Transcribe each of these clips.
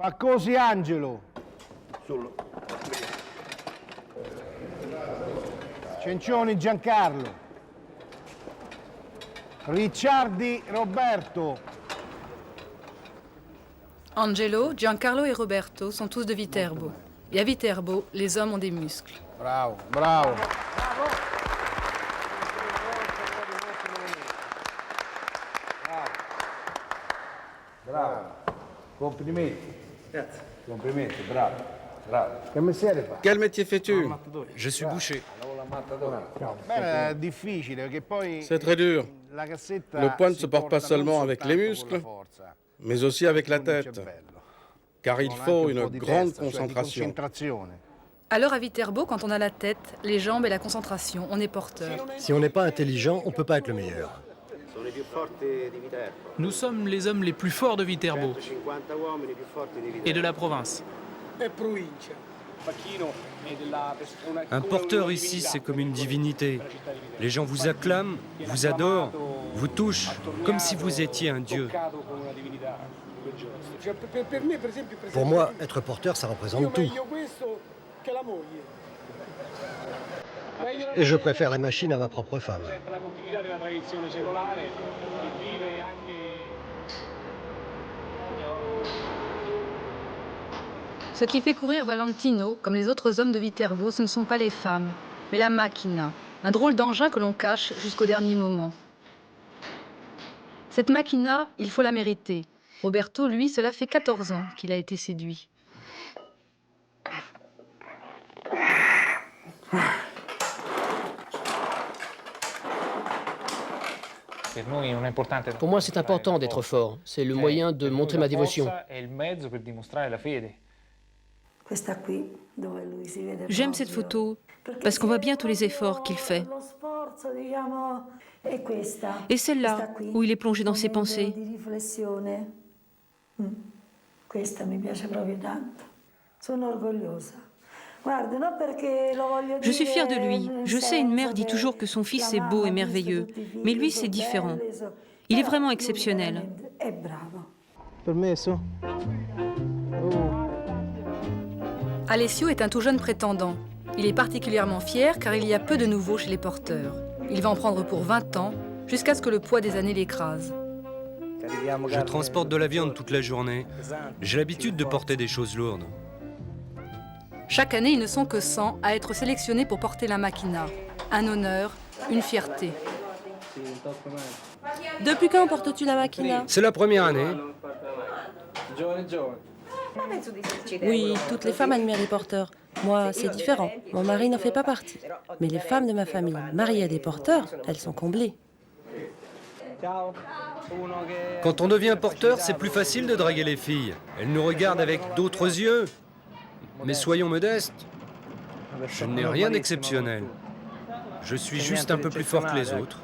Paccosi Angelo. Cencioni Giancarlo. Ricciardi Roberto. Angelo, Giancarlo et Roberto sont tous de Viterbo. Et à Viterbo, les hommes ont des muscles. Bravo, bravo. Bravo. Complimenti. Grazie. Complimenti, bravo. Bravo. Che mestiere fa? Quel métier fais-tu? Je suis boucher. Beh, è difficile perché poi C'est très dur. la cassetta Le poing ne si se porte pas porta non seulement avec les soltanto con la muscles, forza, mais aussi avec la con il tête, cervello. car il Con faut anche un po' une di grande testa, cioè di concentration. concentrazione. Alors à Viterbo, quand on a la tête, les jambes et la concentration, on est porteur. Si on n'est pas intelligent, on ne peut pas être le meilleur. Nous sommes les hommes les plus forts de Viterbo et de la province. Un porteur ici, c'est comme une divinité. Les gens vous acclament, vous adorent, vous touchent, comme si vous étiez un dieu. Pour moi, être porteur, ça représente tout. Et je préfère la machine à ma propre femme. Ce qui fait courir Valentino, comme les autres hommes de Viterbo, ce ne sont pas les femmes, mais la macchina, un drôle d'engin que l'on cache jusqu'au dernier moment. Cette macchina, il faut la mériter. Roberto, lui, cela fait 14 ans qu'il a été séduit. Pour moi, c'est important d'être fort. C'est le moyen de montrer ma dévotion. J'aime cette photo parce qu'on voit bien tous les efforts qu'il fait. Et celle-là, où il est plongé dans ses pensées. Je suis fière de lui. Je sais, une mère dit toujours que son fils est beau et merveilleux. Mais lui, c'est différent. Il est vraiment exceptionnel. Permesso? Alessio est un tout jeune prétendant. Il est particulièrement fier car il y a peu de nouveaux chez les porteurs. Il va en prendre pour 20 ans, jusqu'à ce que le poids des années l'écrase. Je transporte de la viande toute la journée. J'ai l'habitude de porter des choses lourdes. Chaque année, ils ne sont que 100 à être sélectionnés pour porter la macchina. Un honneur, une fierté. Depuis quand portes-tu la macchina? C'est la première année. Oui, toutes les femmes admirent les porteurs. Moi, c'est différent. Mon mari n'en fait pas partie. Mais les femmes de ma famille mariées à des porteurs, elles sont comblées. Quand on devient porteur, c'est plus facile de draguer les filles. Elles nous regardent avec d'autres yeux. Mais soyons modestes. Je n'ai rien d'exceptionnel. Je suis juste un peu plus fort que les autres.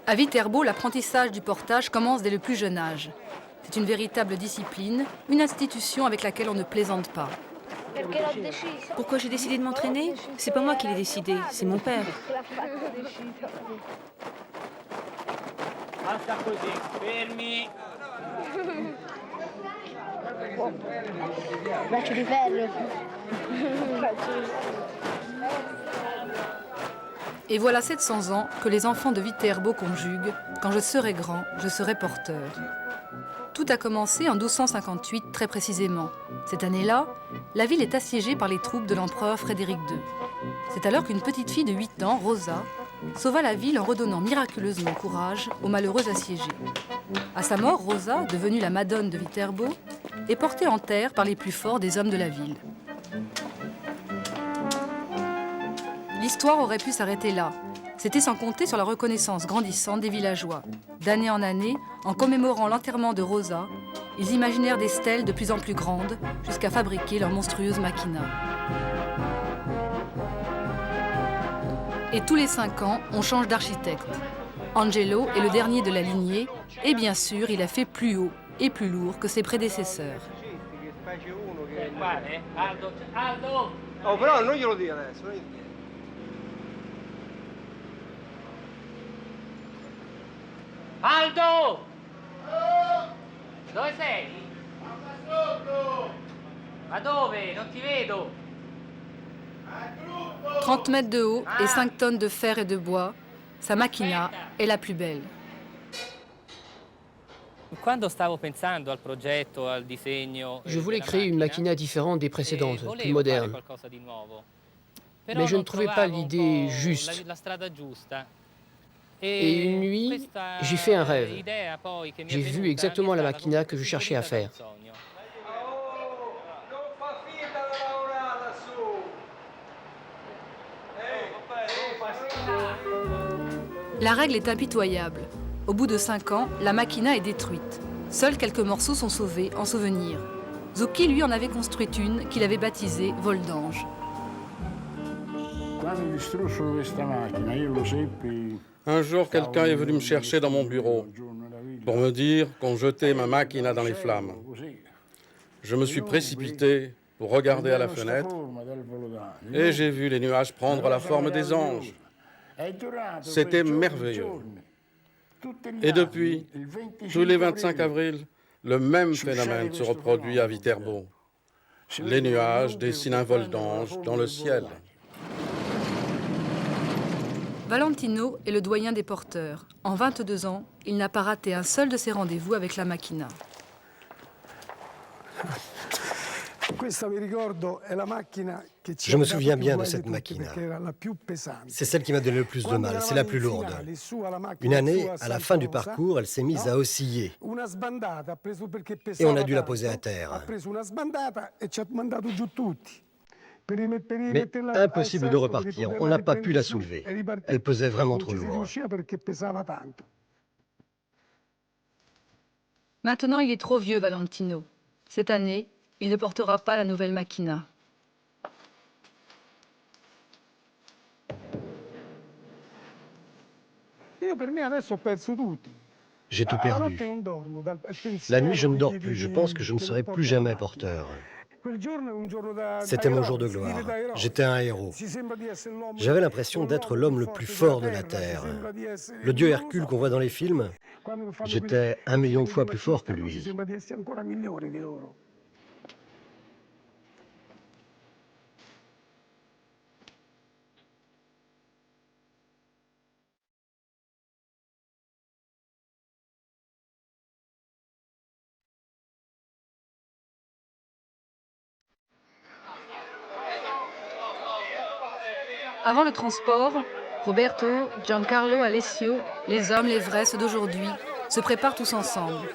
À Viterbo, l'apprentissage du portage commence dès le plus jeune âge. C'est une véritable discipline, une institution avec laquelle on ne plaisante pas. Pourquoi j'ai décidé de m'entraîner? C'est pas moi qui l'ai décidé, c'est mon père. Et voilà 700 ans que les enfants de Viterbo conjuguent « Quand je serai grand, je serai porteur ». Tout a commencé en 1258, très précisément. Cette année-là, la ville est assiégée par les troupes de l'empereur Frédéric II. C'est alors qu'une petite fille de 8 ans, Rosa, sauva la ville en redonnant miraculeusement courage aux malheureux assiégés. À sa mort, Rosa, devenue la Madone de Viterbo, est portée en terre par les plus forts des hommes de la ville. L'histoire aurait pu s'arrêter là. C'était sans compter sur la reconnaissance grandissante des villageois. D'année en année, en commémorant l'enterrement de Rosa, ils imaginèrent des stèles de plus en plus grandes jusqu'à fabriquer leur monstrueuse machina. Et tous les 5 ans, on change d'architecte. Angelo est le dernier de la lignée et bien sûr, il a fait plus haut et plus lourd que ses prédécesseurs. Aldo! Dove sei? Ma dove? Non ti vedo. 30 mètres de haut et 5 tonnes de fer et de bois, sa macchina est la plus belle. Je voulais créer une machina différente des précédentes, plus moderne. Mais je ne trouvais pas l'idée juste. Et une nuit, j'ai fait un rêve. J'ai vu exactement la machina que je cherchais à faire. La règle est impitoyable. Au bout de 5 ans, la machina est détruite. Seuls quelques morceaux sont sauvés en souvenir. Zucchi, lui, en avait construit une qu'il avait baptisée Vol d'Ange. Un jour, quelqu'un est venu me chercher dans mon bureau pour me dire qu'on jetait ma machina dans les flammes. Je me suis précipité pour regarder à la fenêtre et j'ai vu les nuages prendre la forme des anges. C'était merveilleux. Et depuis, tous les 25 avril, le même phénomène se reproduit à Viterbo. Les nuages dessinent un vol d'ange dans le ciel. Valentino est le doyen des porteurs. En 22 ans, il n'a pas raté un seul de ses rendez-vous avec la machina. Je me souviens bien de cette machina. C'est celle qui m'a donné le plus de mal, c'est la plus lourde. Une année, à la fin du parcours, elle s'est mise à osciller. Et on a dû la poser à terre. Mais impossible de repartir, on n'a pas pu la soulever. Elle pesait vraiment trop lourd. Maintenant, il est trop vieux, Valentino. Cette année, il ne portera pas la nouvelle machina. J'ai tout perdu. La nuit, je ne dors plus. Je pense que je ne serai plus jamais porteur. C'était mon jour de gloire. J'étais un héros. J'avais l'impression d'être l'homme le plus fort de la Terre. Le dieu Hercule qu'on voit dans les films, j'étais 1 million de fois plus fort que lui. Avant le transport, Roberto, Giancarlo, Alessio, les hommes, les vrais, ceux d'aujourd'hui, se préparent tous ensemble.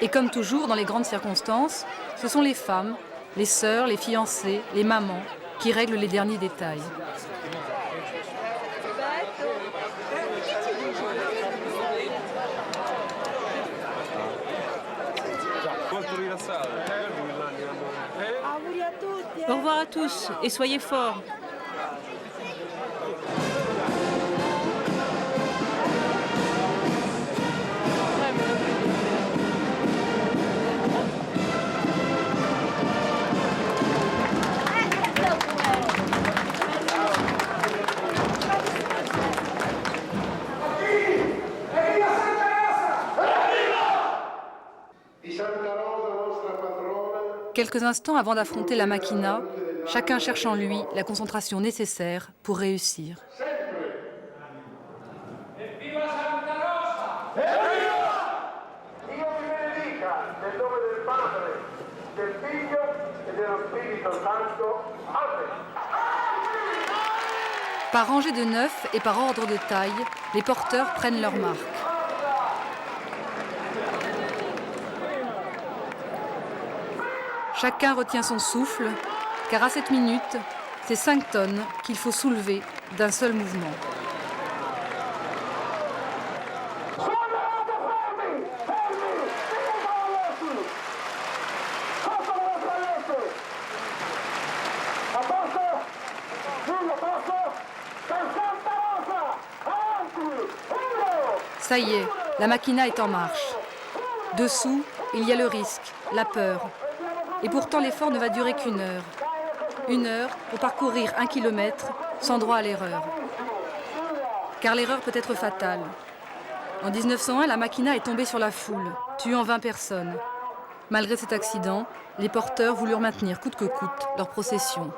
Et comme toujours, dans les grandes circonstances, ce sont les femmes, les sœurs, les fiancées, les mamans, qui règlent les derniers détails. Au revoir à tous et soyez forts. Quelques instants avant d'affronter la machina, chacun cherche en lui la concentration nécessaire pour réussir. Par rangée de 9 et par ordre de taille, les porteurs prennent leur marque. Chacun retient son souffle, car à cette minute, c'est 5 tonnes qu'il faut soulever d'un seul mouvement. Ça y est, la machina est en marche. Dessous, il y a le risque, la peur. Et pourtant l'effort ne va durer qu'1 heure. 1 heure pour parcourir 1 kilomètre sans droit à l'erreur. Car l'erreur peut être fatale. En 1901, la Machina est tombée sur la foule, tuant 20 personnes. Malgré cet accident, les porteurs voulurent maintenir coûte que coûte leur procession.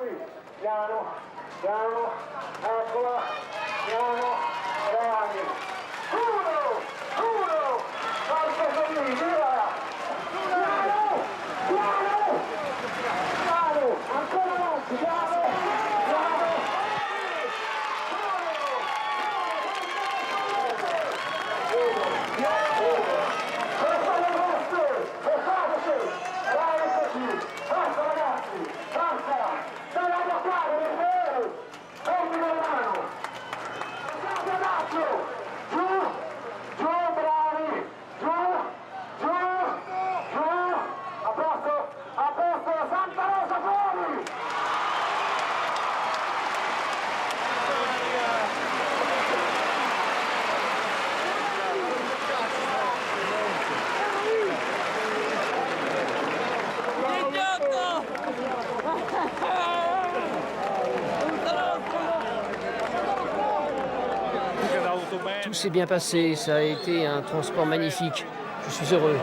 Tout s'est bien passé, ça a été un transport magnifique. Je suis heureux.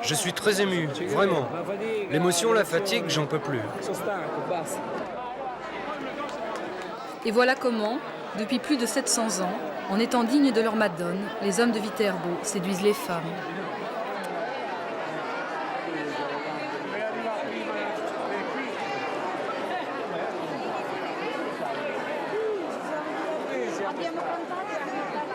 Je suis très ému, vraiment. L'émotion, la fatigue, j'en peux plus. Et voilà comment, depuis plus de 700 ans, en étant dignes de leur Madone, les hommes de Viterbo séduisent les femmes. Abbiamo cantato